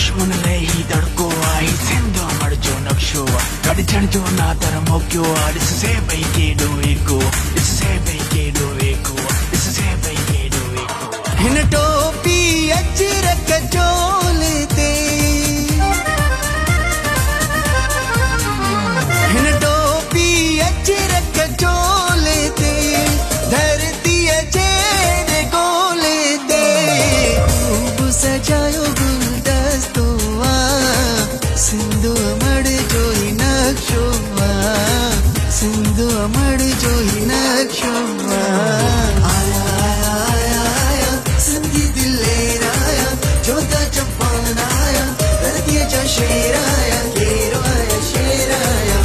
दुश्मन लही दड़को आई सिंधु मर जो नक्शो कड़चण जो ना तर मोक्यो इससे भाई के डोए को इससे भाई के डोए को इससे भाई के डोए को हिन टोपी अजरक चोले ते हिन टोपी अजरक चोले ते धरती चेर गोले ते खूब सजायो गुलदस्तो सिंधु मड़ जो ही नक्शो सिंधु मड़ जो ही नक्शो आया आया आया आया सिंधी दिल लेर आया जोधा चंपान आया धरती जा शेर आया केरो आया शेर आया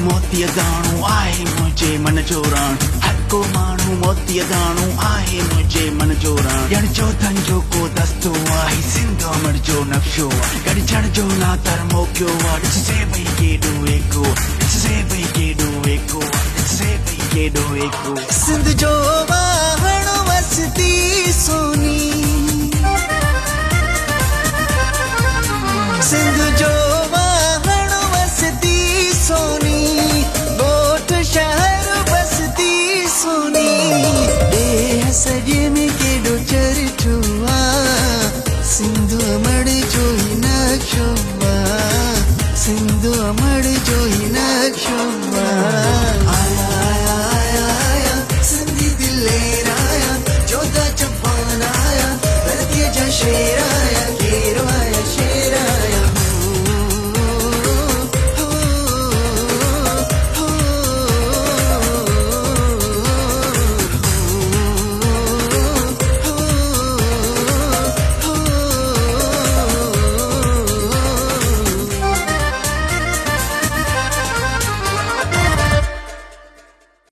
मोतीअ दाणो आहे मुंहिंजे मन जो रण हर को माण्हू मोतीअ दाणो आहे मुंहिंजे मन जो रण ॼण चौथनि जो को दस्तो आहे सिंध अमर जो नक्शो गॾिजण जो ना तर मोकियो ॾिसजे भई केॾो एको ॾिसजे भई केॾो एको ॾिसजे भई केॾो एको सिंध जो वाहण वसती सोनी सिंध जो वाहण वसती सोनी शहर बसती सोनी सजे में केडो चरचुआ सिंधु मड़ जो ही नक्शो सिंधु मड़ जो ही नक्शो आया आया आया आया सिंधी दिल लेर आया जोधा चंपान आया धरती जा शेर आया